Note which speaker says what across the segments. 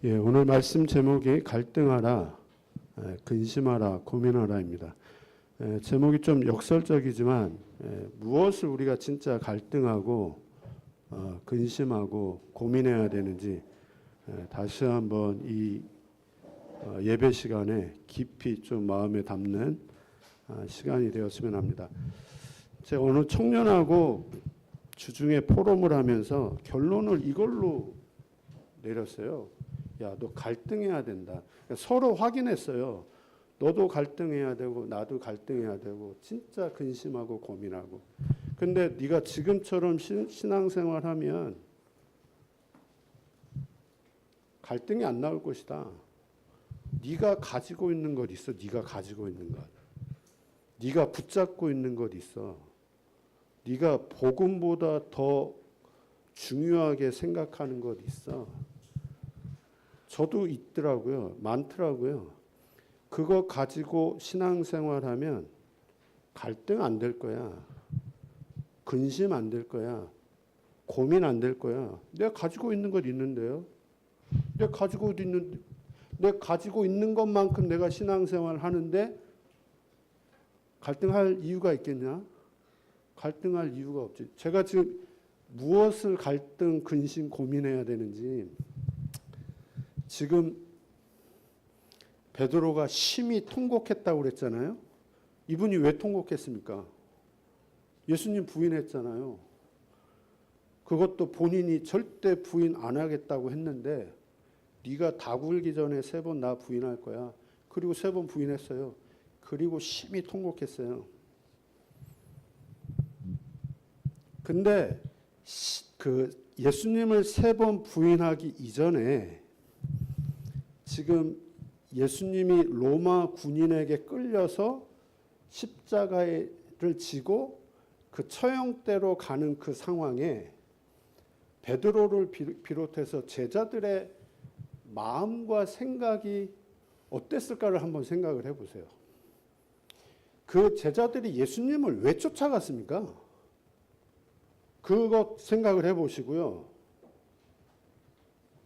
Speaker 1: 예, 오늘 말씀 제목이 갈등하라, 근심하라, 고민하라입니다. 제목이 좀 역설적이지만 무엇을 우리가 진짜 갈등하고 근심하고 고민해야 되는지 다시 한번 이 예배 시간에 깊이 좀 마음에 담는 시간이 되었으면 합니다. 제가 오늘 청년하고 주중에 포럼을 하면서 결론을 이걸로 내렸어요. 야, 너 갈등해야 된다. 서로 확인했어요. 너도 갈등해야 되고 나도 갈등해야 되고 진짜 근심하고 고민하고. 근데 네가 지금처럼 신앙생활하면 갈등이 안 나올 것이다. 네가 가지고 있는 것 있어. 네가 가지고 있는 것. 네가 붙잡고 있는 것 있어. 네가 복음보다 더 중요하게 생각하는 것 있어. 저도 있더라고요. 많더라고요. 그거 가지고 신앙생활하면 갈등 안 될 거야. 근심 안 될 거야. 고민 안 될 거야. 내가 가지고 있는 것 있는데요. 내가 가지고 있는 것만큼 내가 신앙생활 하는데 갈등할 이유가 있겠냐? 갈등할 이유가 없지. 제가 지금 무엇을 갈등, 근심, 고민해야 되는지 지금 베드로가 심히 통곡했다고 그랬잖아요. 이분이 왜 통곡했습니까? 예수님 부인했잖아요. 그것도 본인이 절대 부인 안 하겠다고 했는데 네가 다 굴기 전에 3번 나 부인할 거야. 그리고 3번 부인했어요. 그리고 심히 통곡했어요. 근데 그 예수님을 3번 부인하기 이전에 지금 예수님이 로마 군인에게 끌려서 십자가를 지고 그 처형대로 가는 그 상황에 베드로를 비롯해서 제자들의 마음과 생각이 어땠을까를 한번 생각을 해보세요. 그 제자들이 예수님을 왜 쫓아갔습니까? 그거 생각을 해보시고요.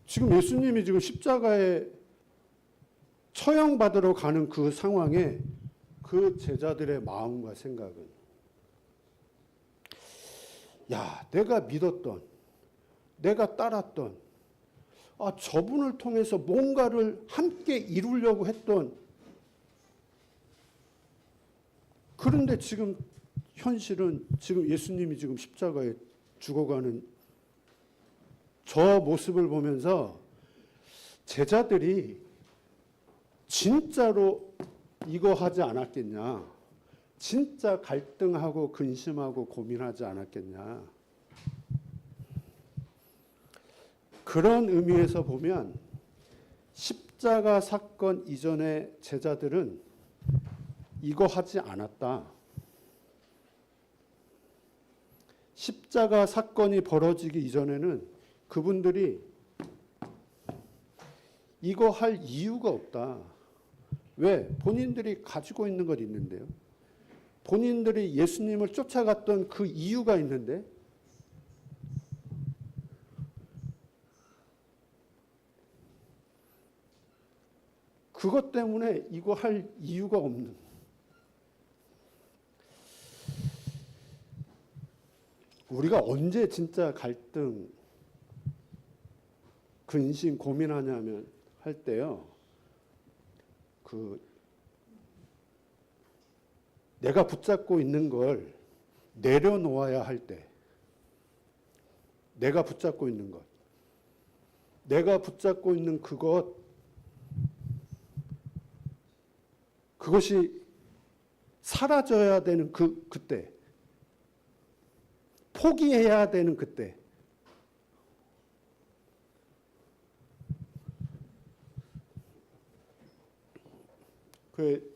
Speaker 1: 지금 예수님이 지금 십자가에 처형받으러 가는 그 상황에 그 제자들의 마음과 생각은 야, 내가 믿었던, 내가 따랐던, 저분을 통해서 뭔가를 함께 이루려고 했던, 그런데 지금 현실은 지금 예수님이 지금 십자가에 죽어가는 저 모습을 보면서 제자들이 진짜로 이거 하지 않았겠냐? 진짜 갈등하고 근심하고 고민하지 않았겠냐? 그런 의미에서 보면 십자가 사건 이전의 제자들은 이거 하지 않았다. 십자가 사건이 벌어지기 이전에는 그분들이 이거 할 이유가 없다. 왜? 본인들이 가지고 있는 것 있는데요. 본인들이 예수님을 쫓아갔던 그 이유가 있는데 그것 때문에 이거 할 이유가 없는. 우리가 언제 진짜 갈등, 근심, 고민하냐면 할 때요. 내가 붙잡고 있는 걸 내려놓아야 할 때. 내가 붙잡고 있는 것. 내가 붙잡고 있는 그것이 사라져야 되는 그때. 포기해야 되는 그때. 그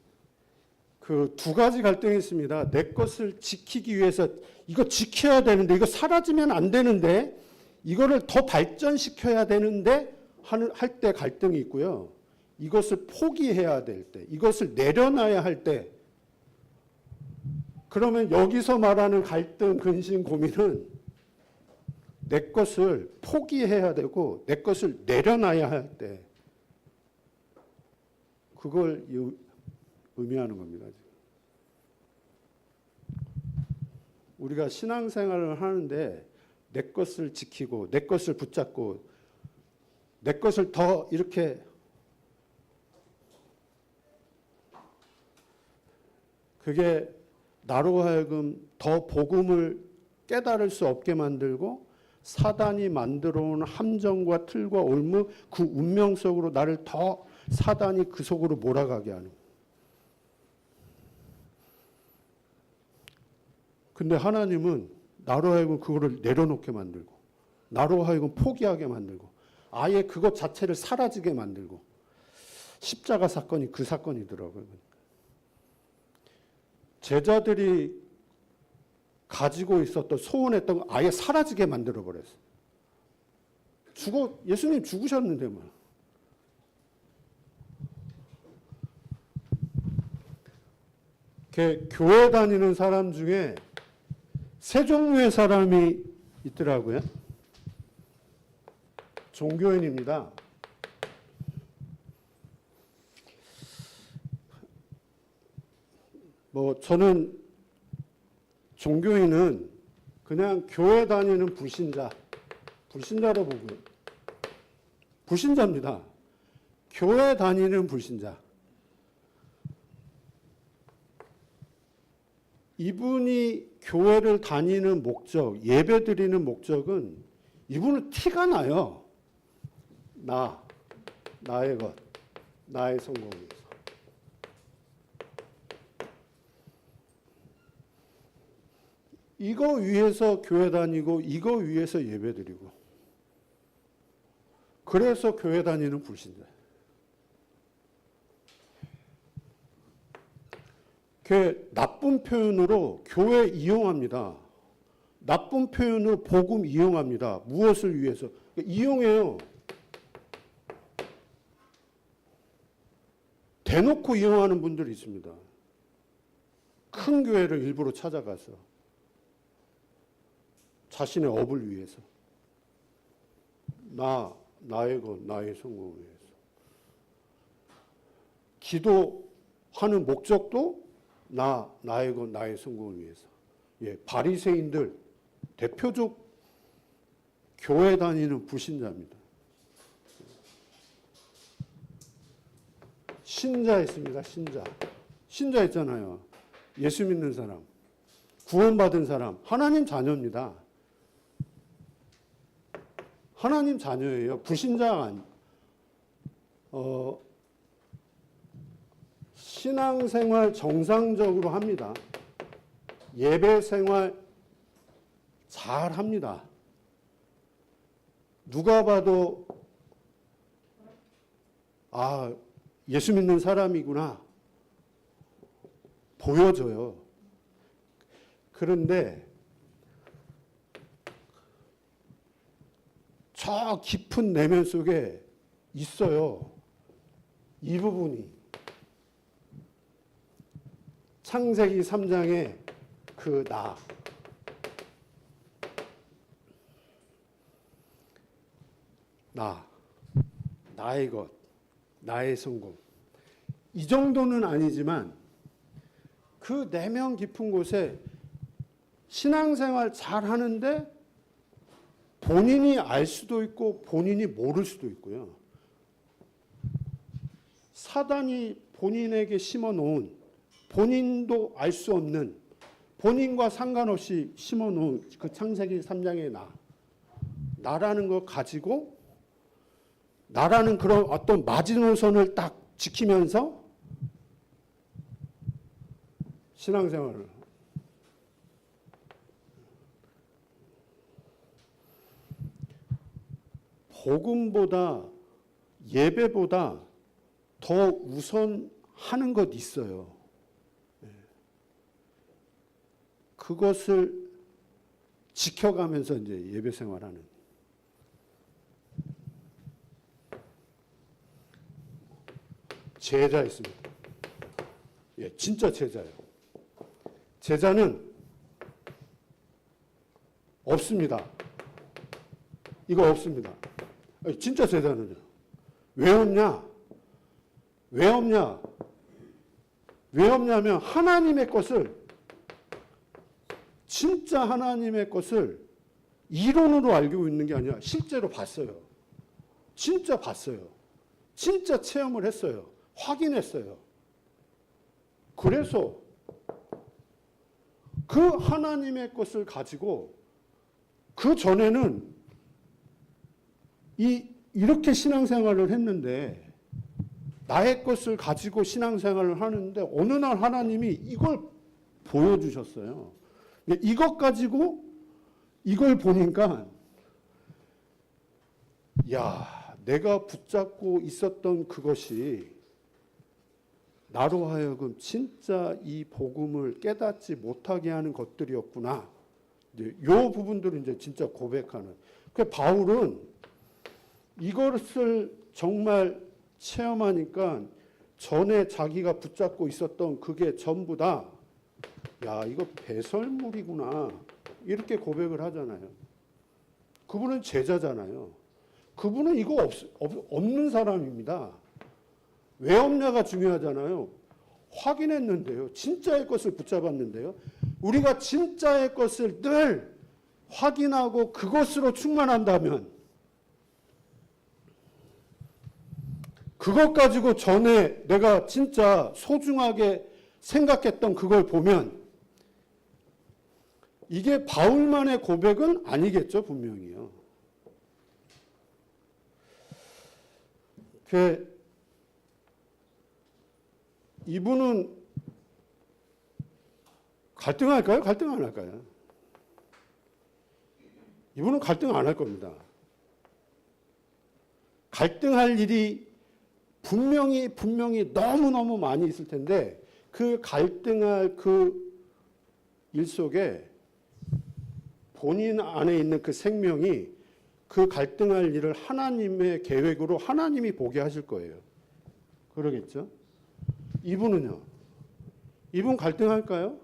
Speaker 1: 두 가지 갈등이 있습니다. 내 것을 지키기 위해서 이거 지켜야 되는데 이거 사라지면 안 되는데 이거를 더 발전시켜야 되는데 할 때 갈등이 있고요. 이것을 포기해야 될 때, 이것을 내려놔야 할 때. 그러면 여기서 말하는 갈등, 근심, 고민은 내 것을 포기해야 되고 내 것을 내려놔야 할 때, 그걸 의미하는 겁니다. 우리가 신앙생활을 하는데 내 것을 지키고 내 것을 붙잡고 내 것을 더 이렇게 그게 나로 하여금 더 복음을 깨달을 수 없게 만들고 사단이 만들어 온 함정과 틀과 올무 그 운명 속으로 나를 더 사단이 그 속으로 몰아가게 하는. 근데 하나님은 나로 하여금 그거를 내려놓게 만들고 나로 하여금 포기하게 만들고 아예 그것 자체를 사라지게 만들고 십자가 사건이 그 사건이더라고요. 제자들이 가지고 있었던 소원했던 거 아예 사라지게 만들어 버렸어요. 예수님 죽으셨는데 뭐. 교회 다니는 사람 중에 세 종류의 사람이 있더라고요. 종교인입니다. 저는 종교인은 그냥 교회 다니는 불신자로 보고요. 불신자입니다. 교회 다니는 불신자. 이분이 교회를 다니는 목적, 예배 드리는 목적은 이분은 티가 나요. 나의 것, 나의 성공이. 이거 위해서 교회 다니고 이거 위해서 예배 드리고 그래서 교회 다니는 불신자. 나쁜 표현으로 교회 이용합니다. 나쁜 표현으로 복음 이용합니다. 무엇을 위해서? 이용해요. 대놓고 이용하는 분들이 있습니다. 큰 교회를 일부러 찾아가서 자신의 업을 위해서 나의 것, 나의 성공을 위해서 기도하는 목적도 나의 것, 나의 성공을 위해서. 바리새인들 대표적 교회 다니는 불신자입니다. 신자 있습니다. 신자 있잖아요. 예수 믿는 사람, 구원받은 사람, 하나님 자녀입니다. 하나님 자녀예요. 불신자가 신앙생활 정상적으로 합니다. 예배생활 잘 합니다. 누가 봐도 예수 믿는 사람이구나 보여져요. 그런데 저 깊은 내면 속에 있어요. 이 부분이. 창세기 3장의 그 나의 것, 나의 성공. 이 정도는 아니지만 그 내면 깊은 곳에 신앙생활 잘 하는데 본인이 알 수도 있고 본인이 모를 수도 있고요. 사단이 본인에게 심어놓은 본인도 알 수 없는 본인과 상관없이 심어놓은 그 창세기 3장의 나라는 걸 가지고 나라는 그런 어떤 마지노선을 딱 지키면서 신앙생활을 복음보다 예배보다 더 우선하는 것 있어요. 그것을 지켜가면서 이제 예배 생활하는. 제자 있습니다. 진짜 제자예요. 제자는 없습니다. 이거 없습니다. 진짜 제자는요. 왜 없냐? 왜 없냐? 왜 없냐면 하나님의 것을, 진짜 하나님의 것을 이론으로 알고 있는 게 아니라 실제로 봤어요. 진짜 봤어요. 진짜 체험을 했어요. 확인했어요. 그래서 그 하나님의 것을 가지고 그 전에는 이렇게 신앙생활을 했는데, 나의 것을 가지고 신앙생활을 하는데 어느 날 하나님이 이걸 보여주셨어요. 이것 가지고 이걸 보니까, 야, 내가 붙잡고 있었던 그것이 나로 하여금 진짜 이 복음을 깨닫지 못하게 하는 것들이었구나. 이 부분들을 이제 진짜 고백하는. 그 바울은 이것을 정말 체험하니까 전에 자기가 붙잡고 있었던 그게 전부 다, 야, 이거 배설물이구나. 이렇게 고백을 하잖아요. 그분은 제자잖아요. 그분은 이거 없는 사람입니다. 왜 없냐가 중요하잖아요. 확인했는데요. 진짜의 것을 붙잡았는데요. 우리가 진짜의 것을 늘 확인하고 그것으로 충만한다면, 그것 가지고 전에 내가 진짜 소중하게 생각했던 그걸 보면, 이게 바울만의 고백은 아니겠죠, 분명히요. 이분은 갈등할까요? 갈등 안 할까요? 이분은 갈등 안 할 겁니다. 갈등할 일이 분명히 너무너무 많이 있을 텐데, 그 갈등할 그 일 속에 본인 안에 있는 그 생명이 그 갈등할 일을 하나님의 계획으로 하나님이 보게 하실 거예요. 그러겠죠? 이분은요? 이분 갈등할까요?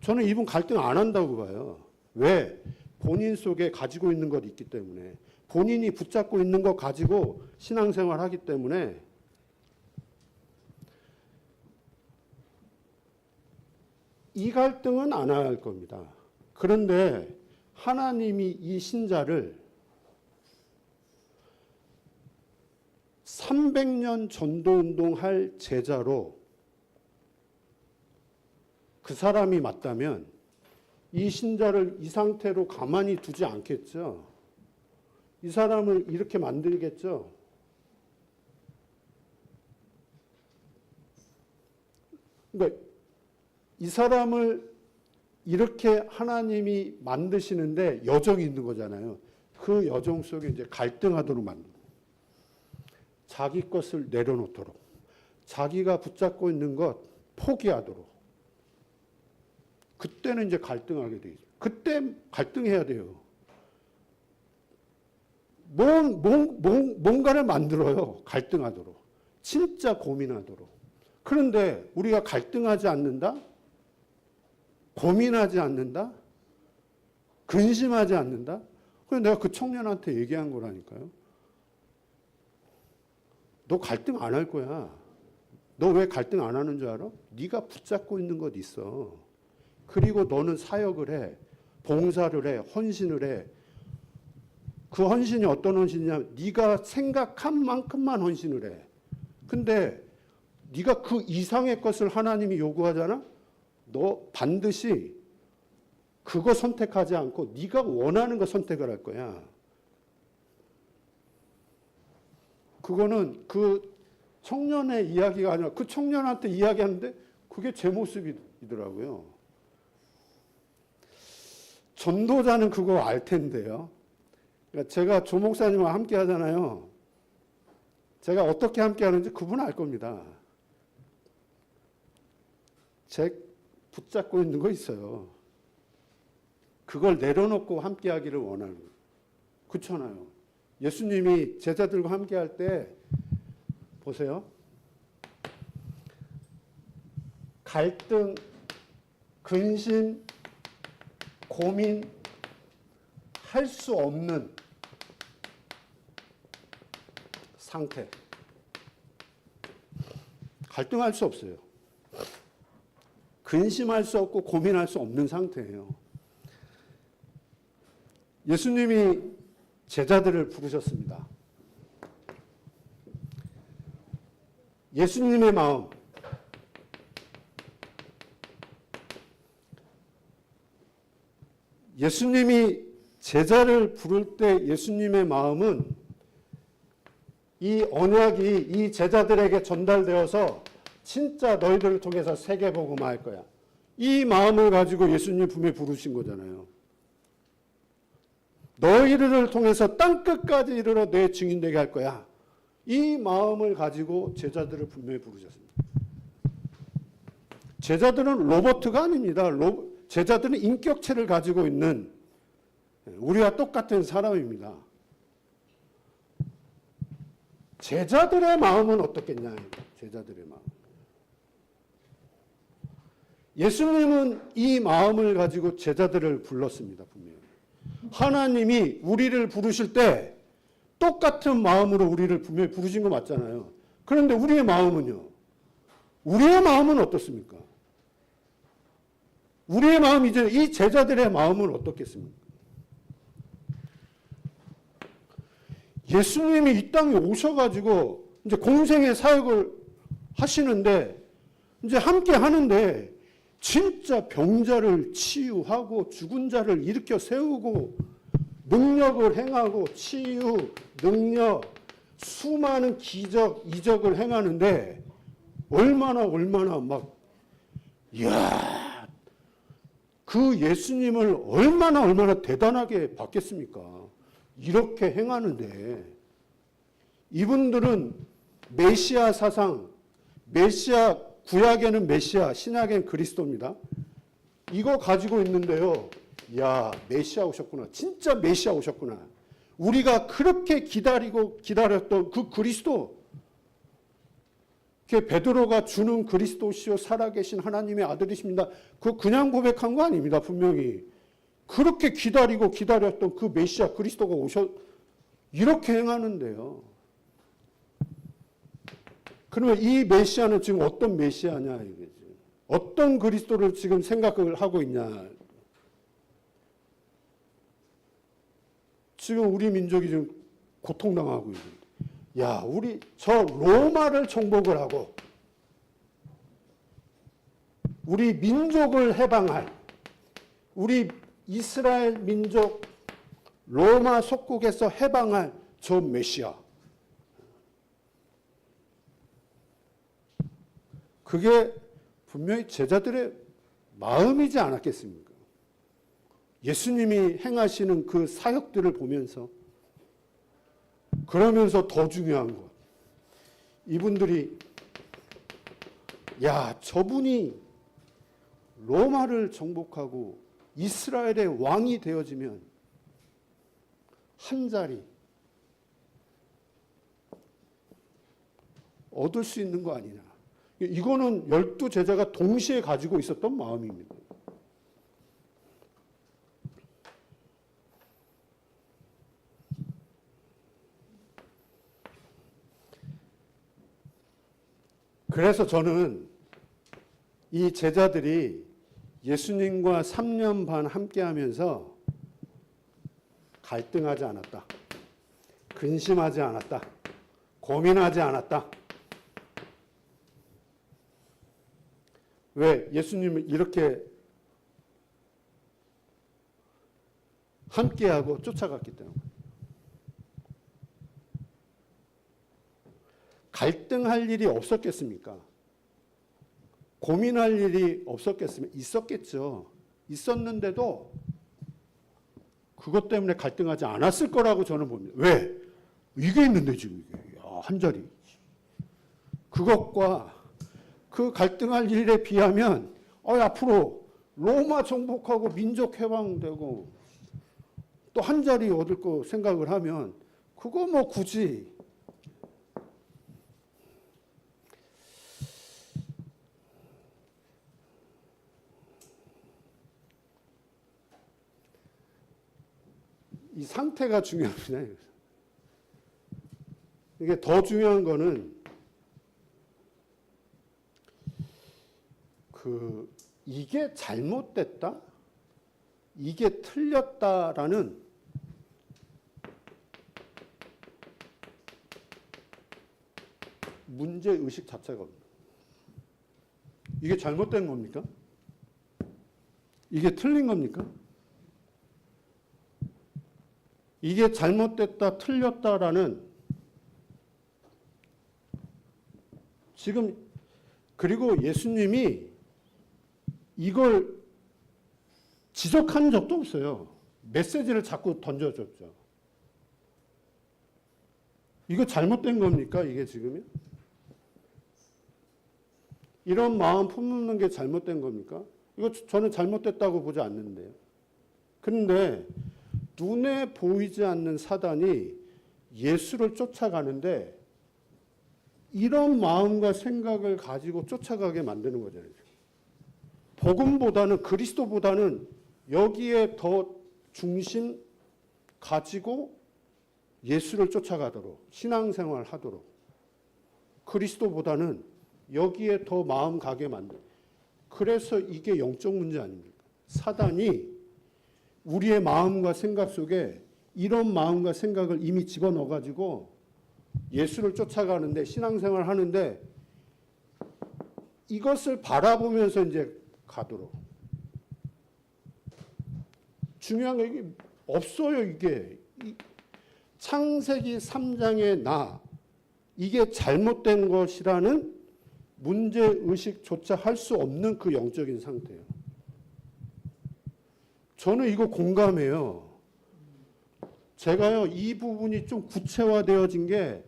Speaker 1: 저는 이분 갈등 안 한다고 봐요. 왜? 본인 속에 가지고 있는 것 있기 때문에. 본인이 붙잡고 있는 것 가지고 신앙생활 하기 때문에. 이 갈등은 안 할 겁니다. 그런데 하나님이 이 신자를 300년 전도운동할 제자로, 그 사람이 맞다면 이 신자를 이 상태로 가만히 두지 않겠죠. 이 사람을 이렇게 만들겠죠. 그러니까 이 사람을 이렇게 하나님이 만드시는데 여정이 있는 거잖아요. 그 여정 속에 이제 갈등하도록 만듭니다. 자기 것을 내려놓도록, 자기가 붙잡고 있는 것 포기하도록. 그때는 이제 갈등하게 되죠. 그때 갈등해야 돼요. 뭔가를 만들어요. 갈등하도록. 진짜 고민하도록. 그런데 우리가 갈등하지 않는다? 고민하지 않는다? 근심하지 않는다? 그래서 내가 그 청년한테 얘기한 거라니까요. 너 갈등 안 할 거야. 너 왜 갈등 안 하는 줄 알아? 네가 붙잡고 있는 것 있어. 그리고 너는 사역을 해. 봉사를 해. 헌신을 해. 그 헌신이 어떤 헌신이냐면 네가 생각한 만큼만 헌신을 해. 근데 네가 그 이상의 것을 하나님이 요구하잖아? 너 반드시 그거 선택하지 않고 네가 원하는 거 선택을 할 거야. 그거는 그 청년의 이야기가 아니라 그 청년한테 이야기하는데 그게 제 모습이더라고요. 전도자는 그거 알 텐데요. 그러니까 제가 조 목사님과 함께 하잖아요. 제가 어떻게 함께 하는지 그분은 알 겁니다. 제 붙잡고 있는 거 있어요. 그걸 내려놓고 함께 하기를 원하는 거예요. 그렇잖아요. 예수님이 제자들과 함께 할 때 보세요. 갈등, 근심, 고민 할 수 없는 상태. 갈등할 수 없어요. 근심할 수 없고 고민할 수 없는 상태예요. 예수님이 제자들을 부르셨습니다. 예수님의 마음, 예수님이 제자를 부를 때 예수님의 마음은 이 언약이 이 제자들에게 전달되어서 진짜 너희들을 통해서 세계복음화할 거야. 이 마음을 가지고 예수님 분명히 부르신 거잖아요. 너희들을 통해서 땅끝까지 이르러 내 증인 되게 할 거야. 이 마음을 가지고 제자들을 분명히 부르셨습니다. 제자들은 로봇가 아닙니다. 제자들은 인격체를 가지고 있는 우리와 똑같은 사람입니다. 제자들의 마음은 어떻겠냐? 제자들의 마음. 예수님은 이 마음을 가지고 제자들을 불렀습니다. 분명히. 하나님이 우리를 부르실 때 똑같은 마음으로 우리를 분명히 부르신 거 맞잖아요. 그런데 우리의 마음은요? 우리의 마음은 어떻습니까? 우리의 마음 이제 이 제자들의 마음은 어떻겠습니까? 예수님이 이 땅에 오셔가지고 이제 공생의 사역을 하시는데 이제 함께 하는데 진짜 병자를 치유하고 죽은 자를 일으켜 세우고 능력을 행하고 치유, 능력, 수많은 기적, 이적을 행하는데 얼마나 막 이야 그 예수님을 얼마나 대단하게 봤겠습니까? 이렇게 행하는데 이분들은 메시아 사상, 메시아 구약에는 메시아, 신약엔 그리스도입니다. 이거 가지고 있는데요. 야, 메시아 오셨구나. 진짜 메시아 오셨구나. 우리가 그렇게 기다렸던 그 그리스도, 베드로가 주는 그리스도시요 살아계신 하나님의 아들이십니다. 그냥 고백한 거 아닙니다. 분명히. 그렇게 기다렸던 그 메시아 그리스도가 이렇게 행하는데요. 그러면 이 메시아는 지금 어떤 메시아냐 이거지. 어떤 그리스도를 지금 생각을 하고 있냐. 지금 우리 민족이 지금 고통당하고 있는데. 야, 우리 저 로마를 정복을 하고 우리 민족을 해방할 우리 이스라엘 민족 로마 속국에서 해방할 저 메시아. 그게 분명히 제자들의 마음이지 않았겠습니까? 예수님이 행하시는 그 사역들을 보면서 그러면서 더 중요한 것. 이분들이 야, 저분이 로마를 정복하고 이스라엘의 왕이 되어지면 한 자리 얻을 수 있는 거 아니냐. 이거는 12제자가 동시에 가지고 있었던 마음입니다. 그래서 저는 이 제자들이 예수님과 3년 반 함께 하면서 갈등하지 않았다. 근심하지 않았다. 고민하지 않았다. 왜? 예수님을 이렇게 함께하고 쫓아갔기 때문에. 갈등할 일이 없었겠습니까? 고민할 일이 없었겠습니까? 있었겠죠. 있었는데도 그것 때문에 갈등하지 않았을 거라고 저는 봅니다. 왜? 이게 있는데 지금 이게. 야, 한 자리. 그것과 그 갈등할 일에 비하면 앞으로 로마 정복하고 민족 해방되고 또 한 자리 얻을 거 생각을 하면 그거 뭐 굳이 이 상태가 중요합니다. 이게 더 중요한 거는 이게 잘못됐다, 이게 틀렸다라는 문제 의식 자체가 없는. 이게 잘못된 겁니까? 이게 틀린 겁니까? 이게 잘못됐다, 틀렸다라는 지금, 그리고 예수님이 이걸 지적한 적도 없어요. 메시지를 자꾸 던져줬죠. 이거 잘못된 겁니까? 이게 지금요? 이런 마음 품는 게 잘못된 겁니까? 이거 저는 잘못됐다고 보지 않는데요. 그런데 눈에 보이지 않는 사단이 예수를 쫓아가는데 이런 마음과 생각을 가지고 쫓아가게 만드는 거잖아요. 복음보다는, 그리스도보다는 여기에 더 중심 가지고 예수를 쫓아가도록, 신앙생활 하도록, 그리스도보다는 여기에 더 마음 가게 만든. 그래서 이게 영적 문제 아닙니까? 사단이 우리의 마음과 생각 속에 이런 마음과 생각을 이미 집어넣어가지고 예수를 쫓아가는데, 신앙생활 하는데 이것을 바라보면서 이제 가도록. 중요한 게 이게 없어요. 이게 창세기 3장의 나, 이게 잘못된 것이라는 문제의식조차 할 수 없는 그 영적인 상태예요. 저는 이거 공감해요. 제가요, 이 부분이 좀 구체화되어진 게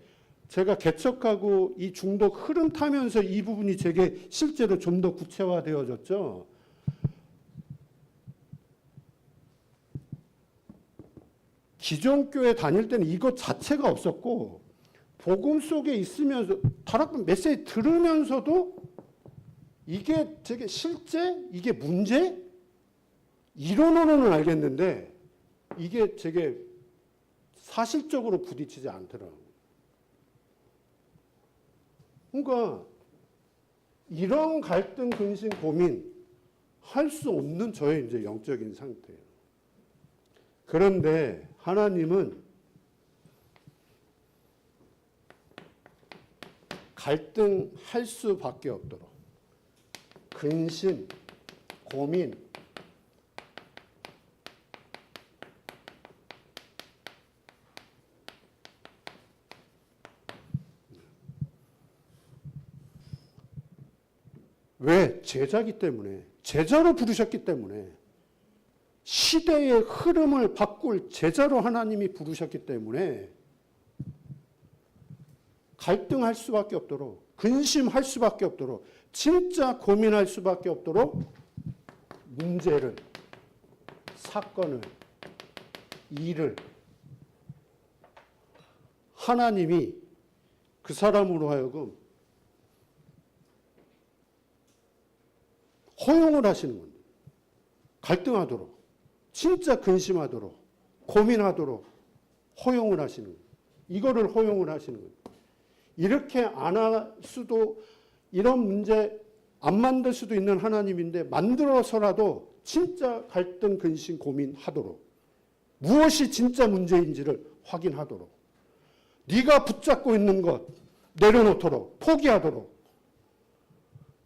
Speaker 1: 제가 개척하고 이 중독 흐름 타면서 이 부분이 제게 실제로 좀 더 구체화되어졌죠. 기존 교회 다닐 때는 이것 자체가 없었고, 복음 속에 있으면서 다락방 메시지 들으면서도 이게 되게 실제, 이게 문제? 이론으로는 알겠는데 이게 되게 사실적으로 부딪히지 않더라고요. 그러니까 이런 갈등, 근심, 고민 할 수 없는 저의 이제 영적인 상태예요. 그런데 하나님은 갈등할 수밖에 없도록, 근심, 고민, 왜? 제자기 때문에, 제자로 부르셨기 때문에, 시대의 흐름을 바꿀 제자로 하나님이 부르셨기 때문에 갈등할 수밖에 없도록, 근심할 수밖에 없도록, 진짜 고민할 수밖에 없도록 문제를, 사건을, 일을 하나님이 그 사람으로 하여금 허용을 하시는 겁니다. 갈등하도록, 진짜 근심하도록, 고민하도록 허용을 하시는 거예요. 이거를 허용을 하시는 거예요. 이렇게 안 할 수도, 이런 문제 안 만들 수도 있는 하나님인데 만들어서라도 진짜 갈등, 근심, 고민하도록, 무엇이 진짜 문제인지를 확인하도록, 네가 붙잡고 있는 것 내려놓도록, 포기하도록,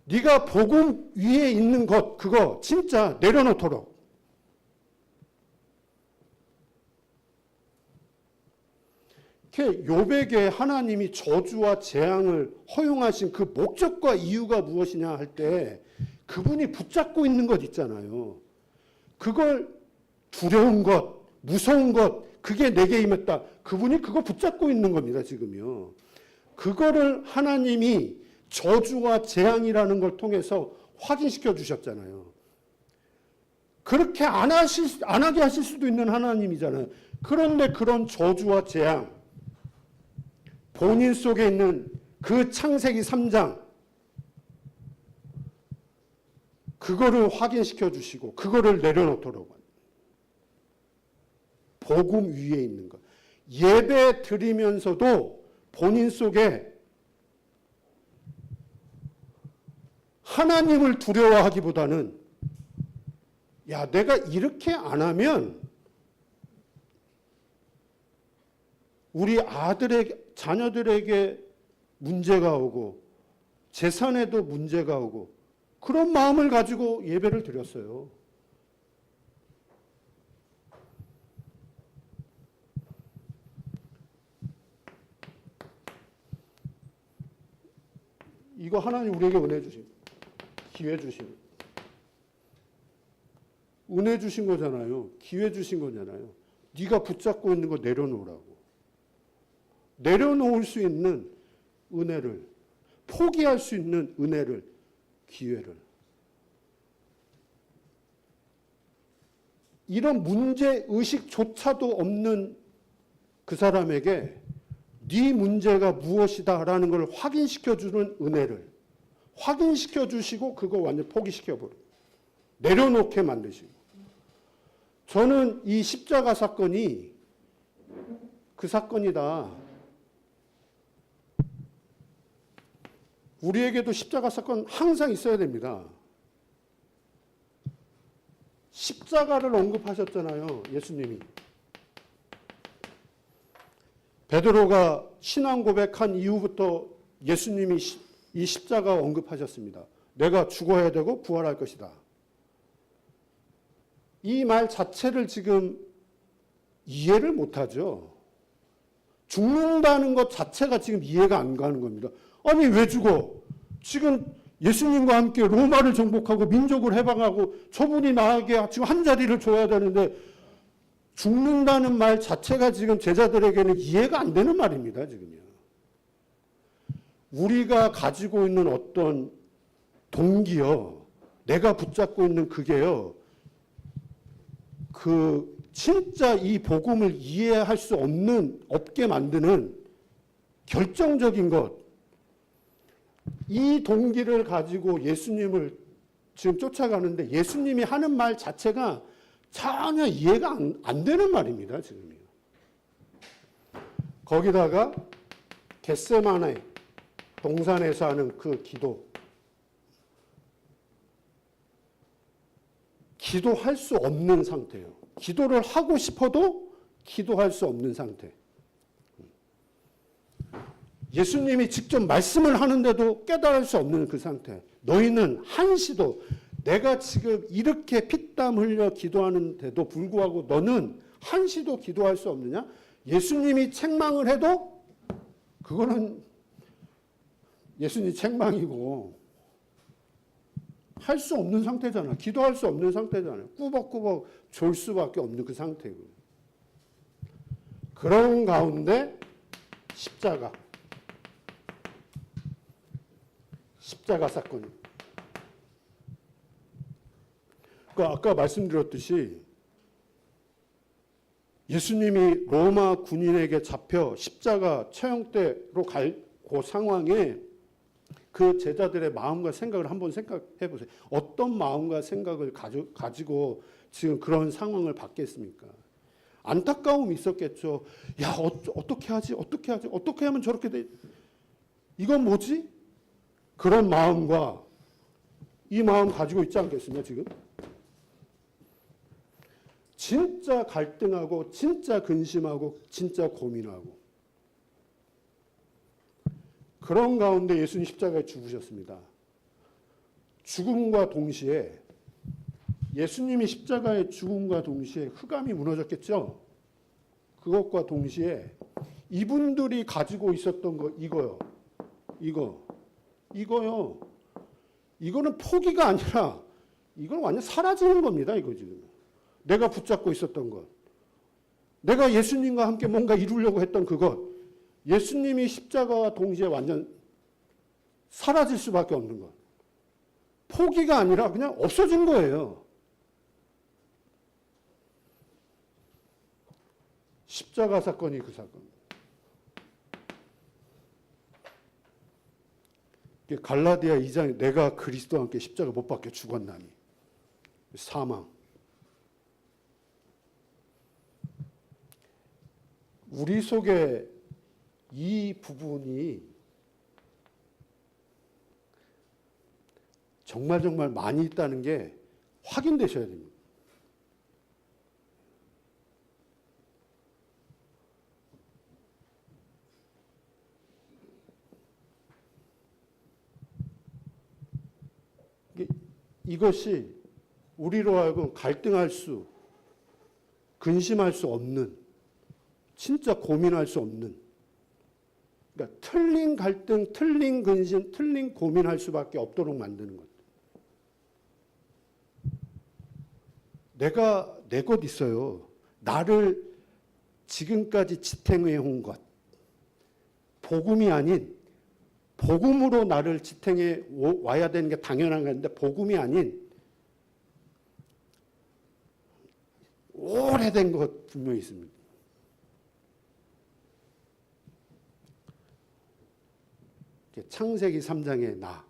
Speaker 1: 네가 복음 위에 있는 것 그거 진짜 내려놓도록. 이렇게 욥에게 하나님이 저주와 재앙을 허용하신 그 목적과 이유가 무엇이냐 할 때 그분이 붙잡고 있는 것 있잖아요. 그걸 두려운 것, 무서운 것, 그게 내게 임했다. 그분이 그거 붙잡고 있는 겁니다, 지금요. 그거를 하나님이 저주와 재앙이라는 걸 통해서 확인시켜 주셨잖아요. 그렇게 안 하게 하실 수도 있는 하나님이잖아요. 그런데 그런 저주와 재앙, 본인 속에 있는 그 창세기 3장, 그거를 확인시켜 주시고 그거를 내려놓도록 합니다. 복음 위에 있는 것. 예배 드리면서도 본인 속에 하나님을 두려워하기보다는 야, 내가 이렇게 안 하면 우리 아들에게, 자녀들에게 문제가 오고 재산에도 문제가 오고 그런 마음을 가지고 예배를 드렸어요. 이거 하나님 우리에게 은혜 주신, 기회 주신, 은혜 주신 거잖아요. 기회 주신 거잖아요. 네가 붙잡고 있는 거 내려놓으라고. 내려놓을 수 있는 은혜를, 포기할 수 있는 은혜를, 기회를. 이런 문제의식조차도 없는 그 사람에게 네 문제가 무엇이다라는 걸 확인시켜주는 은혜를 확인시켜 주시고 그거 완전 포기시켜버려. 내려놓게 만드시고. 저는 이 십자가 사건이 그 사건이다. 우리에게도 십자가 사건 항상 있어야 됩니다. 십자가를 언급하셨잖아요, 예수님이. 베드로가 신앙 고백한 이후부터 예수님이 이 십자가 언급하셨습니다. 내가 죽어야 되고 부활할 것이다. 이 말 자체를 지금 이해를 못하죠. 죽는다는 것 자체가 지금 이해가 안 가는 겁니다. 아니 왜 죽어? 지금 예수님과 함께 로마를 정복하고 민족을 해방하고 저분이 나에게 지금 한 자리를 줘야 되는데 죽는다는 말 자체가 지금 제자들에게는 이해가 안 되는 말입니다. 지금요. 우리가 가지고 있는 어떤 동기요, 내가 붙잡고 있는 그게요, 그 진짜 이 복음을 이해할 수 없게 만드는 결정적인 것, 이 동기를 가지고 예수님을 지금 쫓아가는데 예수님이 하는 말 자체가 전혀 이해가 안 되는 말입니다. 지금요. 거기다가 겟세마네 동산에서 하는 그 기도, 기도할 수 없는 상태예요. 기도를 하고 싶어도 기도할 수 없는 상태. 예수님이 직접 말씀을 하는데도 깨달을 수 없는 그 상태. 너희는 한시도, 내가 지금 이렇게 피땀 흘려 기도하는데도 불구하고 너는 한시도 기도할 수 없느냐? 예수님이 책망을 해도 그거는 예수님 책망이고 할 수 없는 상태잖아. 기도할 수 없는 상태잖아요. 꾸벅꾸벅 졸 수밖에 없는 그 상태고. 그런 가운데 십자가 사건이. 아까 말씀드렸듯이 예수님이 로마 군인에게 잡혀 십자가 처형대로 갈 그 상황에 그 제자들의 마음과 생각을 한번 생각해 보세요. 어떤 마음과 생각을 가지고 지금 그런 상황을 받겠습니까? 안타까움이 있었겠죠. 야, 어떻게 하지? 어떻게 하지? 어떻게 하면 저렇게 돼? 이건 뭐지? 그런 마음과 이 마음 가지고 있지 않겠습니까, 지금? 진짜 갈등하고, 진짜 근심하고, 진짜 고민하고. 그런 가운데 예수님 십자가에 죽으셨습니다. 죽음과 동시에, 예수님이 십자가에 죽음과 동시에 흑암이 무너졌겠죠? 그것과 동시에 이분들이 가지고 있었던 거, 이거요. 이거는 포기가 아니라 이건 완전 사라지는 겁니다. 이거 지금. 내가 붙잡고 있었던 것. 내가 예수님과 함께 뭔가 이루려고 했던 그것. 예수님이 십자가와 동시에 완전 사라질 수밖에 없는 것. 포기가 아니라 그냥 없어진 거예요. 십자가 사건이 그 사건. 갈라디아 2장에 내가 그리스도와 함께 십자가 못 박혀 죽었나니. 사망. 우리 속에 이 부분이 정말 정말 많이 있다는 게 확인되셔야 됩니다. 이것이 우리로 하여금 갈등할 수, 근심할 수 없는, 진짜 고민할 수 없는, 그러니까 틀린 갈등, 틀린 근심, 틀린 고민할 수밖에 없도록 만드는 것. 내가 내 것 있어요. 나를 지금까지 지탱해 온 것. 복음이 아닌, 복음으로 나를 지탱해 와야 되는 게 당연한 건데 복음이 아닌 오래된 것 분명히 있습니다. 창세기 3장의 나.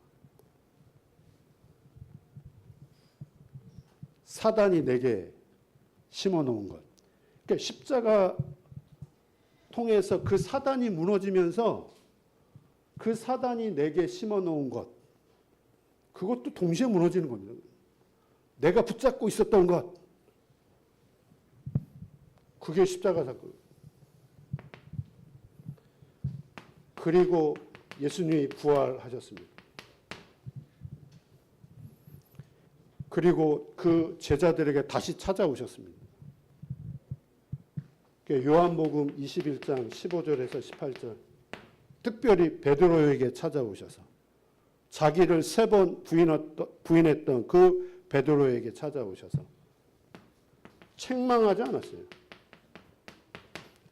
Speaker 1: 사단이 내게 심어놓은 것. 그러니까 십자가 통해서 그 사단이 무너지면서 그 사단이 내게 심어놓은 것. 그것도 동시에 무너지는 겁니다. 내가 붙잡고 있었던 것. 그게 십자가 사건. 그리고 예수님이 부활하셨습니다. 그리고 그 제자들에게 다시 찾아오셨습니다. 요한복음 21장 15절에서 18절. 특별히 베드로에게 찾아오셔서 자기를 3번 부인했던 그 베드로에게 찾아오셔서 책망하지 않았어요.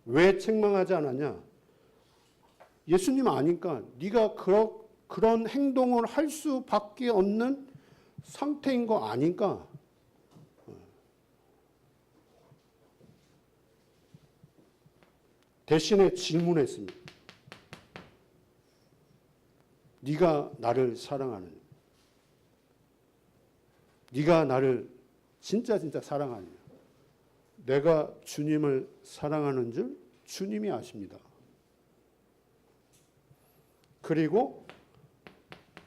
Speaker 1: 왜 책망하지 않았냐? 예수님 아니까 네가 그런 행동을 할 수밖에 없는 상태인 거 아니까. 대신에 질문했습니다. 네가 나를 사랑하느냐? 네가 나를 진짜 사랑하느냐? 내가 주님을 사랑하는 줄 주님이 아십니다. 그리고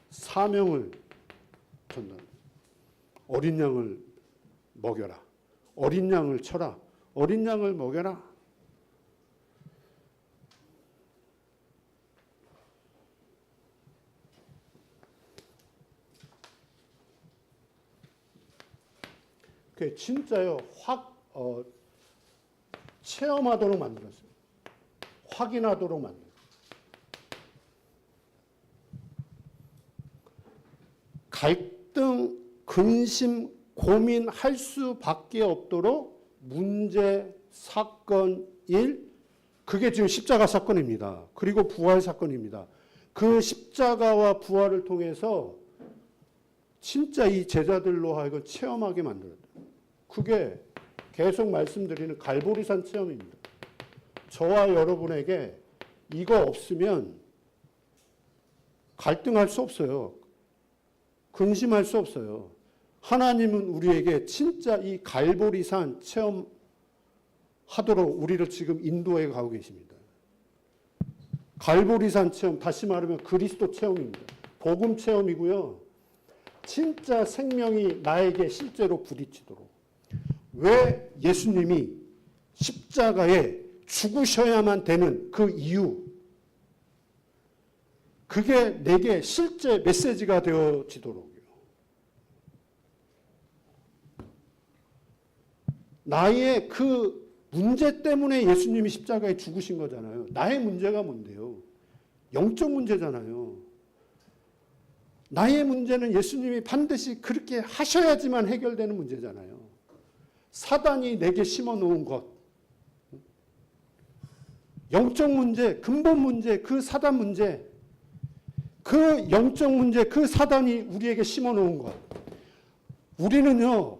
Speaker 1: 사명을 전달. 어린 양을 먹여라. 어린 양을 쳐라. 어린 양을 먹여라. 그게 진짜요. 체험하도록 만들었어요. 확인하도록 만들었어요. 갈등, 근심, 고민할 수밖에 없도록 문제, 사건, 일, 그게 지금 십자가 사건입니다. 그리고 부활 사건입니다. 그 십자가와 부활을 통해서 진짜 이 제자들로 하여금 체험하게 만들었다. 그게 계속 말씀드리는 갈보리산 체험입니다. 저와 여러분에게 이거 없으면 갈등할 수 없어요. 근심할 수 없어요. 하나님은 우리에게 진짜 이 갈보리산 체험하도록 우리를 지금 인도해 가고 계십니다. 갈보리산 체험, 다시 말하면 그리스도 체험입니다. 복음 체험이고요. 진짜 생명이 나에게 실제로 부딪히도록. 왜 예수님이 십자가에 죽으셔야만 되는 그 이유, 그게 내게 실제 메시지가 되어지도록요. 나의 그 문제 때문에 예수님이 십자가에 죽으신 거잖아요. 나의 문제가 뭔데요? 영적 문제잖아요. 나의 문제는 예수님이 반드시 그렇게 하셔야지만 해결되는 문제잖아요. 사단이 내게 심어놓은 것. 영적 문제, 근본 문제, 그 사단 문제, 그 영적 문제, 그 사단이 우리에게 심어놓은 것. 우리는요,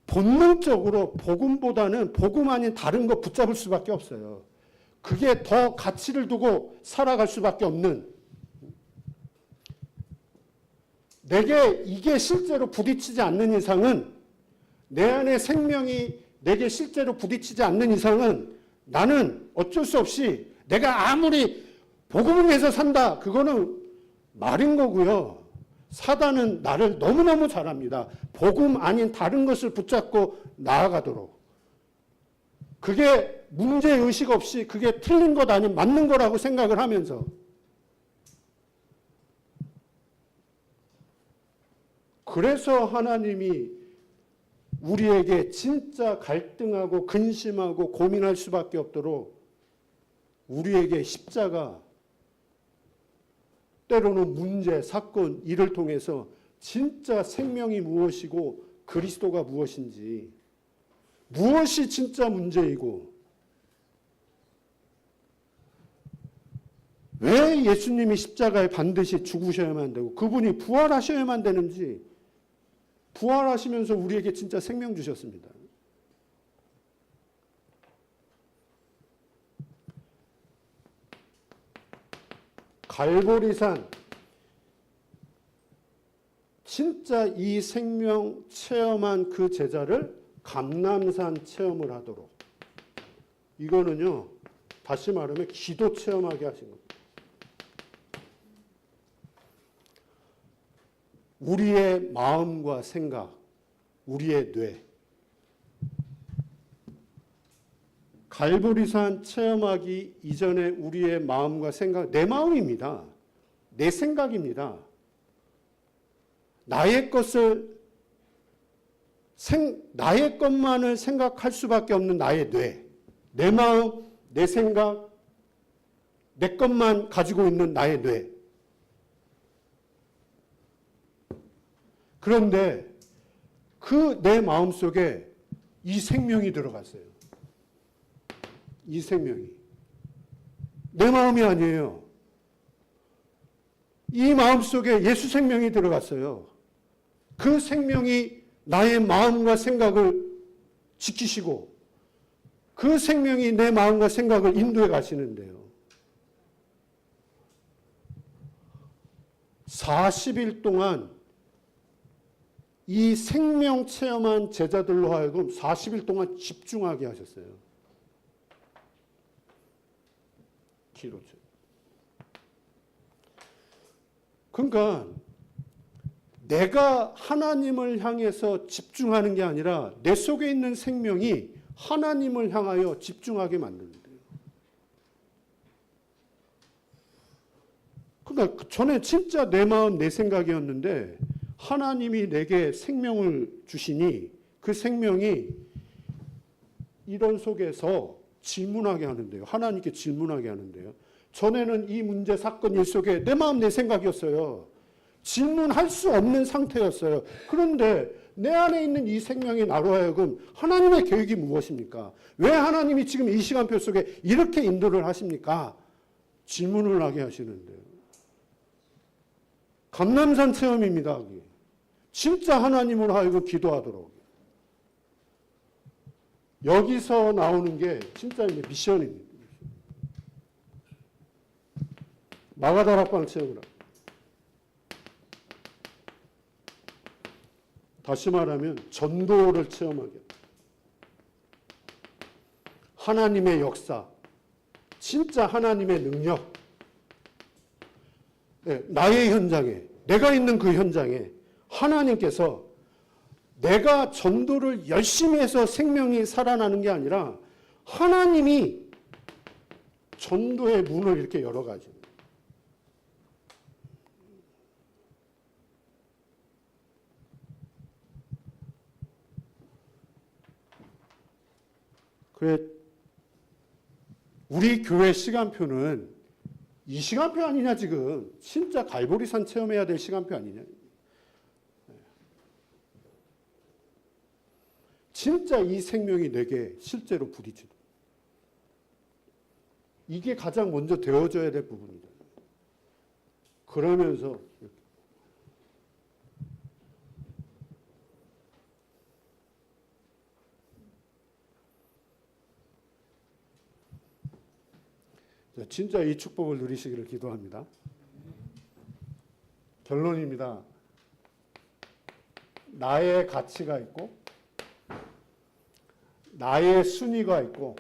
Speaker 1: 본능적으로 복음보다는 복음 아닌 다른 거 붙잡을 수밖에 없어요. 그게 더 가치를 두고 살아갈 수밖에 없는, 내게 이게 실제로 부딪히지 않는 이상은, 내 안에 생명이 내게 실제로 부딪히지 않는 이상은 나는 어쩔 수 없이 내가 아무리 복음을 위해서 산다, 그거는 말인 거고요. 사단은 나를 너무너무 잘 압니다. 복음 아닌 다른 것을 붙잡고 나아가도록. 그게 문제의식 없이 그게 틀린 것 아닌 맞는 거라고 생각을 하면서 그래서 하나님이 우리에게 진짜 갈등하고 근심하고 고민할 수밖에 없도록 우리에게 십자가, 때로는 문제, 사건, 이를 통해서 진짜 생명이 무엇이고 그리스도가 무엇인지, 무엇이 진짜 문제이고, 왜 예수님이 십자가에 반드시 죽으셔야만 되고 그분이 부활하셔야만 되는지, 부활하시면서 우리에게 진짜 생명 주셨습니다. 갈보리산, 진짜 이 생명 체험한 그 제자를 감람산 체험을 하도록. 이거는요, 다시 말하면 기도 체험하게 하신 겁니다. 우리의 마음과 생각, 우리의 뇌. 갈보리산 체험하기 이전에 우리의 마음과 생각, 내 마음입니다. 내 생각입니다. 나의 것만을 생각할 수밖에 없는 나의 뇌. 내 마음, 내 생각, 내 것만 가지고 있는 나의 뇌. 그런데 그 내 마음 속에 이 생명이 들어갔어요. 이 생명이. 내 마음이 아니에요. 이 마음 속에 예수 생명이 들어갔어요. 그 생명이 나의 마음과 생각을 지키시고 그 생명이 내 마음과 생각을 인도해 가시는데요. 40일 동안 이 생명 체험한 제자들로 하여금 40일 동안 집중하게 하셨어요. 기도죠. 그러니까 내가 하나님을 향해서 집중하는 게 아니라 내 속에 있는 생명이 하나님을 향하여 집중하게 만드는데요. 그러니까 전에 진짜 내 마음, 내 생각이었는데 하나님이 내게 생명을 주시니 그 생명이 이런 속에서 질문하게 하는데요. 하나님께 질문하게 하는데요. 전에는 이 문제, 사건, 일 속에 내 마음, 내 생각이었어요. 질문할 수 없는 상태였어요. 그런데 내 안에 있는 이 생명이 나로 하여금 하나님의 계획이 무엇입니까? 왜 하나님이 지금 이 시간표 속에 이렇게 인도를 하십니까? 질문을 하게 하시는데요. 감람산 체험입니다. 그게. 진짜 하나님을 하여금 기도하도록. 여기서 나오는 게 진짜 이제 미션입니다. 마가다락방 체험을 합니다. 다시 말하면 전도를 체험하게. 하나님의 역사, 진짜 하나님의 능력, 나의 현장에, 내가 있는 그 현장에 하나님께서 내가 전도를 열심히 해서 생명이 살아나는 게 아니라 하나님이 전도의 문을 이렇게 열어가지고 그래, 우리 교회 시간표는 이 시간표 아니냐 지금. 진짜 갈보리산 체험해야 될 시간표 아니냐. 진짜 이 생명이 내게 실제로 부딪히다. 이게 가장 먼저 되어져야 될 부분이다. 그러면서 진짜 이 축복을 누리시기를 기도합니다. 결론입니다. 나의 가치가 있고 나의 순위가 있고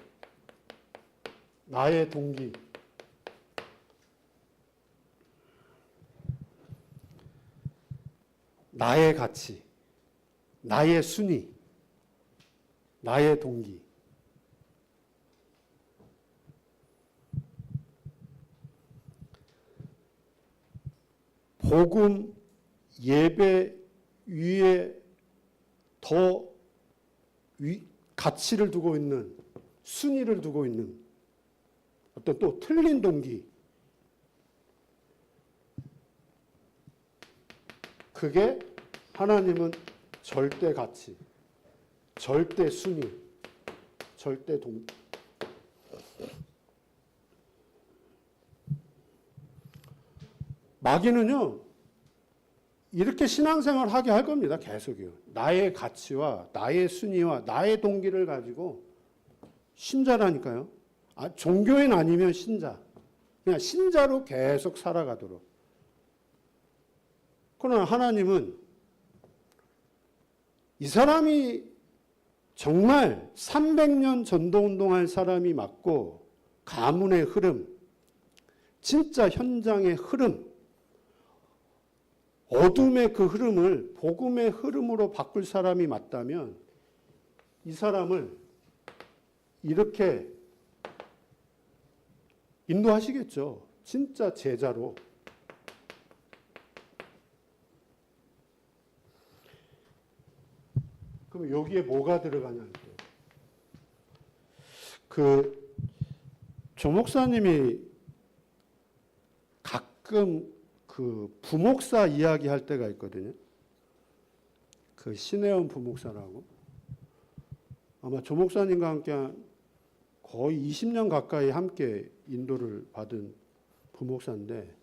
Speaker 1: 나의 동기, 나의 가치, 나의 순위, 나의 동기. 복음 예배 위에 더 가치를 두고 있는, 순위를 두고 있는 어떤 또 틀린 동기. 그게 하나님은 절대 가치, 절대 순위, 절대 동기. 마귀는요, 이렇게 신앙생활 하게 할 겁니다. 계속요. 나의 가치와 나의 순위와 나의 동기를 가지고 신자라니까요. 종교인 아니면 신자. 그냥 신자로 계속 살아가도록. 그러나 하나님은 이 사람이 정말 300년 전도운동할 사람이 맞고 가문의 흐름, 진짜 현장의 흐름, 어둠의 그 흐름을 복음의 흐름으로 바꿀 사람이 맞다면 이 사람을 이렇게 인도하시겠죠. 진짜 제자로. 그럼 여기에 뭐가 들어가냐면 조 목사님이 가끔 그 부목사 이야기할 때가 있거든요. 그 신혜원 부목사라고. 아마 조 목사님과 함께 거의 20년 가까이 함께 인도를 받은 부목사인데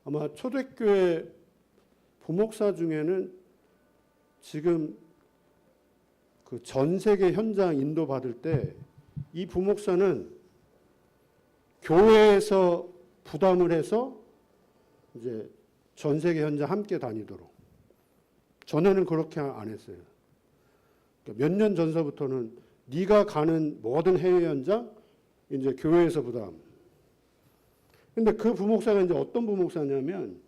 Speaker 1: 아마 초대교회 부목사 중에는 지금 그 전 세계 현장 인도 받을 때 이 부목사는 교회에서 부담을 해서 이제 전 세계 현장 함께 다니도록. 전에는 그렇게 안 했어요. 그러니까 몇 년 전서부터는 네가 가는 모든 해외 현장 이제 교회에서 부담. 근데 그 부목사가 이제 어떤 부목사냐면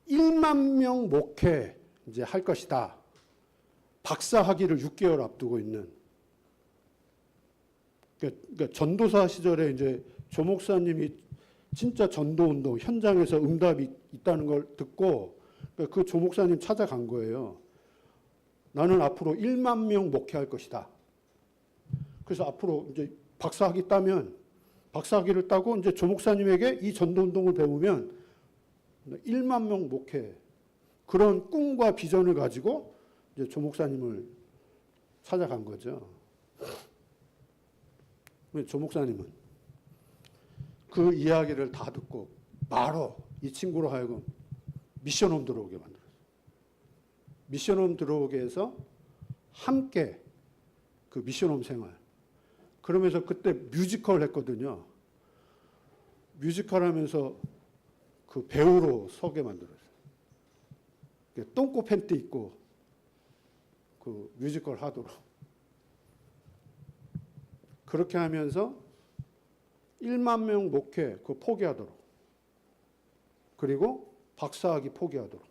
Speaker 1: 1만 명 목회 이제 할 것이다. 박사 학위를 6개월 앞두고 있는. 그러니까 전도사 시절에 이제 조 목사님이 진짜 전도운동 현장에서 응답이 있다는 걸 듣고 그 조 목사님 찾아간 거예요. 나는 앞으로 1만 명 목회할 것이다. 그래서 앞으로 이제 박사학위 따면 박사학위를 따고 이제 조 목사님에게 이 전도운동을 배우면 1만 명 목회 그런 꿈과 비전을 가지고 이제 조 목사님을 찾아간 거죠. 조 목사님은 그 이야기를 다 듣고 바로 이 친구로 하여금 미션홈 들어오게 만들었어요. 미션홈 들어오게 해서 함께 그 미션홈 생활. 그러면서 그때 뮤지컬 했거든요. 뮤지컬 하면서 그 배우로 서게 만들었어요. 똥꼬 팬티 입고 그 뮤지컬 하도록. 그렇게 하면서 1만 명 목회 그거 포기하도록. 그리고 박사학위 포기하도록.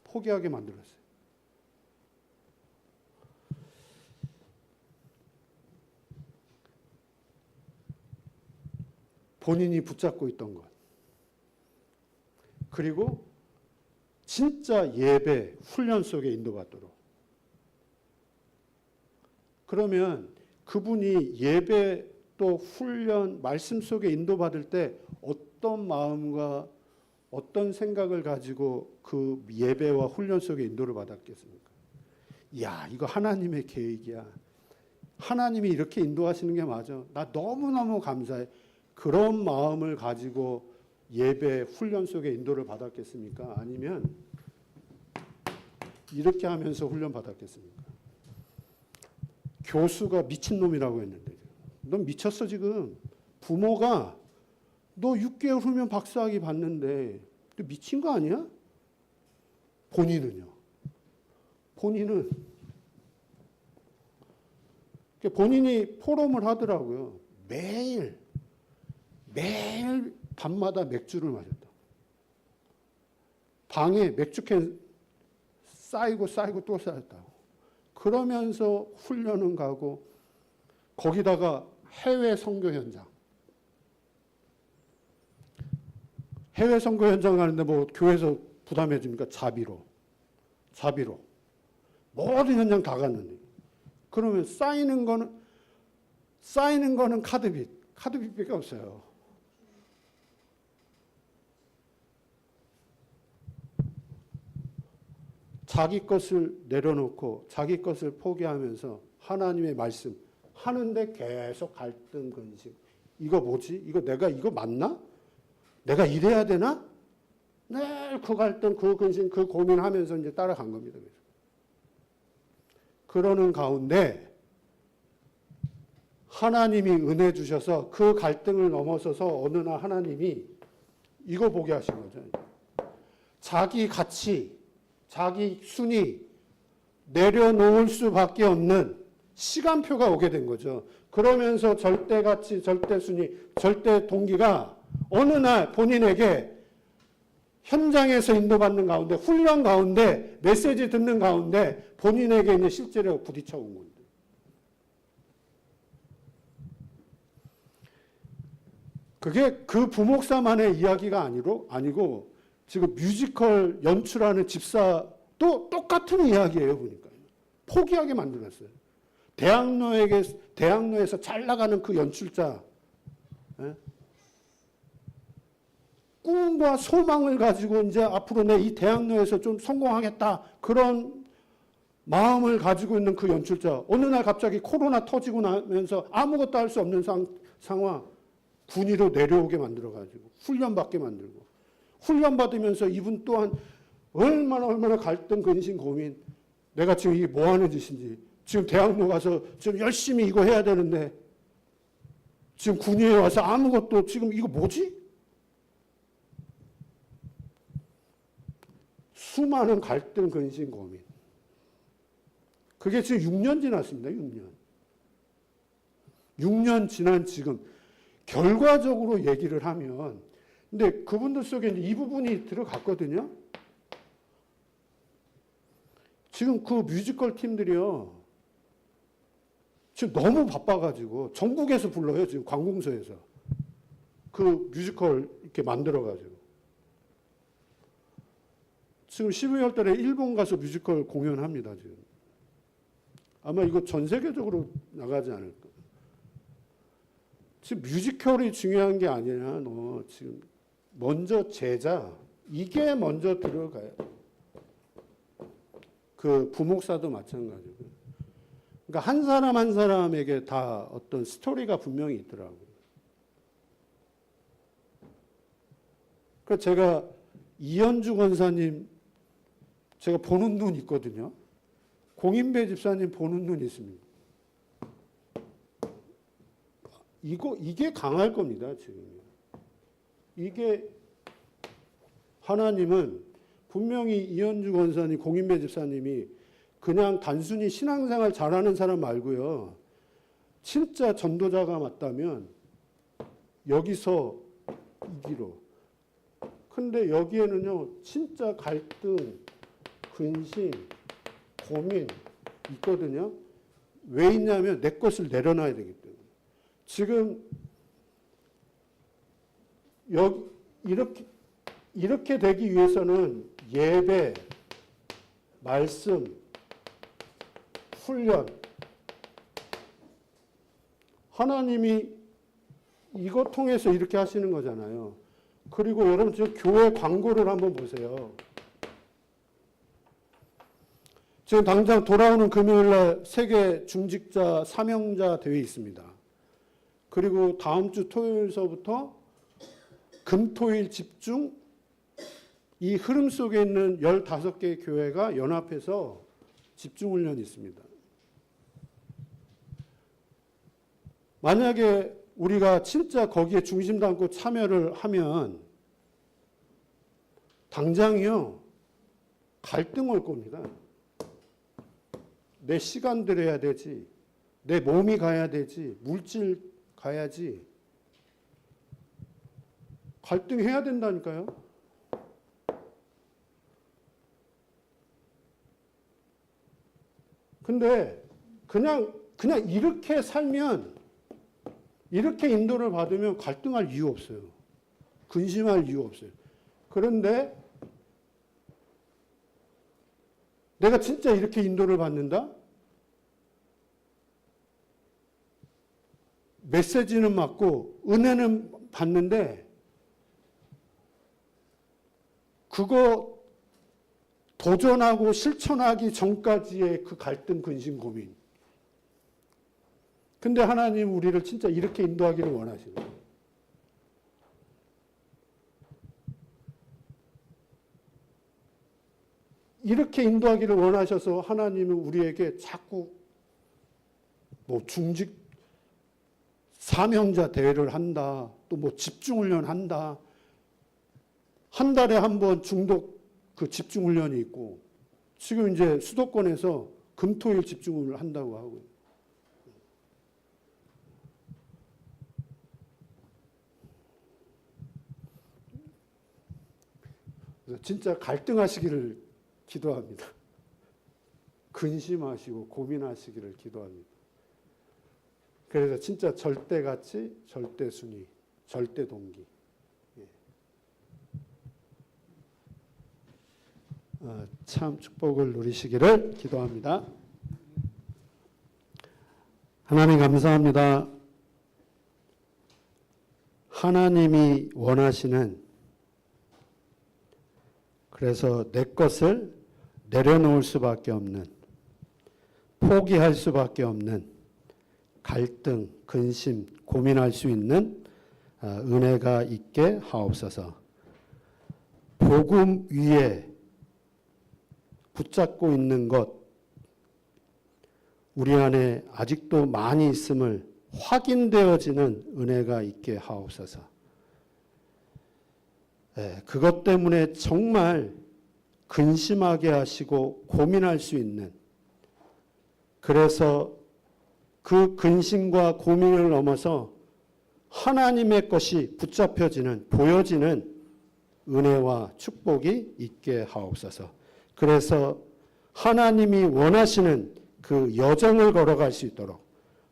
Speaker 1: 포기하게 만들었어요. 본인이 붙잡고 있던 것. 그리고 진짜 예배, 훈련 속에 인도받도록. 그러면 그분이 예배 또 훈련, 말씀 속에 인도받을 때 어떤 마음과 어떤 생각을 가지고 그 예배와 훈련 속에 인도를 받았겠습니까? 이야, 이거 하나님의 계획이야. 하나님이 이렇게 인도하시는 게 맞아. 나 너무너무 감사해. 그런 마음을 가지고 예배, 훈련 속에 인도를 받았겠습니까? 아니면 이렇게 하면서 훈련 받았겠습니까? 교수가 미친놈이라고 했는데 넌 미쳤어 지금. 부모가 너 6개월 후면 박사학위 받는데 너 미친 거 아니야? 본인은요. 본인은 본인이 포럼을 하더라고요. 매일 밤마다 맥주를 마셨다. 방에 맥주캔 쌓이고 또 쌓였다고. 그러면서 훈련은 가고 거기다가 해외 선교 현장. 해외 선교 현장 가는데 뭐 교회에서 부담해 줍니까? 자비로. 모든 현장 다 갔는데. 그러면 쌓이는 거는 카드빚밖에 없어요. 자기 것을 내려놓고 자기 것을 포기하면서 하나님의 말씀 하는데 계속 갈등, 근심. 이거 뭐지? 내가 이거 맞나? 내가 이래야 되나? 늘 그 갈등, 그 근심, 그 고민하면서 이제 따라간 겁니다. 그러는 가운데 하나님이 은혜 주셔서 그 갈등을 넘어서서 어느 날 하나님이 이거 보게 하신 거죠. 자기 가치, 자기 순위 내려놓을 수밖에 없는 시간표가 오게 된 거죠. 그러면서 절대 가치, 절대 순위, 절대 동기가 어느 날 본인에게 현장에서 인도받는 가운데, 훈련 가운데, 메시지 듣는 가운데 본인에게 이제 실제로 부딪혀 온 건데. 그게 그 부목사만의 이야기가 아니고 지금 뮤지컬 연출하는 집사도 똑같은 이야기예요, 보니까. 포기하게 만들었어요. 대학로에서 잘 나가는 그 연출자. 예? 꿈과 소망을 가지고 이제 앞으로 내 이 대학로에서 좀 성공하겠다. 그런 마음을 가지고 있는 그 연출자. 어느 날 갑자기 코로나 터지고 나면서 아무것도 할 수 없는 상황. 군위로 내려오게 만들어가지고 훈련받게 만들고 훈련받으면서 이분 또한 얼마나 갈등, 근심, 고민. 내가 지금 이게 뭐 하는 짓인지. 지금 대학로 가서 지금 열심히 이거 해야 되는데 지금 군위에 와서 아무것도 지금 이거 뭐지? 수많은 갈등, 근심, 고민. 그게 지금 6년 지났습니다. 6년 지난 지금 결과적으로 얘기를 하면 근데 그분들 속에 이 부분이 들어갔거든요. 지금 그 뮤지컬 팀들이요. 지금 너무 바빠가지고 전국에서 불러요. 지금 관공서에서. 그 뮤지컬 이렇게 만들어가지고. 지금 12월 달에 일본 가서 뮤지컬 공연합니다. 지금. 아마 이거 전 세계적으로 나가지 않을까. 지금 뮤지컬이 중요한 게 아니라 너 지금 먼저 제자 이게 먼저 들어가요. 그 부목사도 마찬가지고. 그러니까 한 사람 한 사람에게 다 어떤 스토리가 분명히 있더라고요. 그러니까 제가 이현주 권사님 제가 보는 눈 있거든요. 공인배 집사님 보는 눈 있습니다. 이게 강할 겁니다, 지금. 이게 하나님은 분명히 이현주 권사님, 공인배 집사님이 그냥 단순히 신앙생활 잘하는 사람 말고요. 진짜 전도자가 맞다면 여기서 이기로. 근데 여기에는요, 진짜 갈등, 근심, 고민 있거든요. 왜 있냐면 내 것을 내려놔야 되기 때문에. 지금 이렇게 되기 위해서는 예배, 말씀, 훈련, 하나님이 이거 통해서 이렇게 하시는 거잖아요. 그리고 여러분 지금 교회 광고를 한번 보세요. 지금 당장 돌아오는 금요일날 세계 중직자 사명자 대회 있습니다. 그리고 다음 주 토요일서부터 금토일 집중 이 흐름 속에 있는 15개의 교회가 연합해서 집중훈련이 있습니다. 만약에 우리가 진짜 거기에 중심 담고 참여를 하면 당장이요 갈등 올 겁니다. 내 시간 들여야 되지, 내 몸이 가야 되지, 물질 가야지. 갈등해야 된다니까요. 근데 그냥 이렇게 살면, 이렇게 인도를 받으면 갈등할 이유 없어요. 근심할 이유 없어요. 그런데 내가 진짜 이렇게 인도를 받는다? 메시지는 맞고 은혜는 받는데 그거 도전하고 실천하기 전까지의 그 갈등, 근심, 고민. 근데 하나님 우리를 진짜 이렇게 인도하기를 원하시는 거예요. 이렇게 인도하기를 원하셔서 하나님은 우리에게 자꾸 뭐 중직 사명자 대회를 한다. 또 뭐 집중훈련 한다. 한 달에 한 번 중독 그 집중훈련이 있고 지금 이제 수도권에서 금토일 집중훈련을 한다고 하고요. 그래서 진짜 갈등하시기를 기도합니다. 근심하시고 고민하시기를 기도합니다. 그래서 진짜 절대가치, 절대순위, 절대동기. 참 축복을 누리시기를 기도합니다. 하나님 감사합니다. 하나님이 원하시는, 그래서 내 것을 내려놓을 수밖에 없는, 포기할 수밖에 없는 갈등, 근심, 고민할 수 있는 은혜가 있게 하옵소서. 복음 위에 붙잡고 있는 것, 우리 안에 아직도 많이 있음을 확인되어지는 은혜가 있게 하옵소서. 그것 때문에 정말 근심하게 하시고 고민할 수 있는, 그래서 그 근심과 고민을 넘어서 하나님의 것이 붙잡혀지는, 보여지는 은혜와 축복이 있게 하옵소서. 그래서 하나님이 원하시는 그 여정을 걸어갈 수 있도록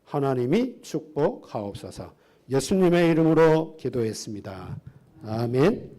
Speaker 1: 하나님이 축복하옵소서. 예수님의 이름으로 기도했습니다. 아멘.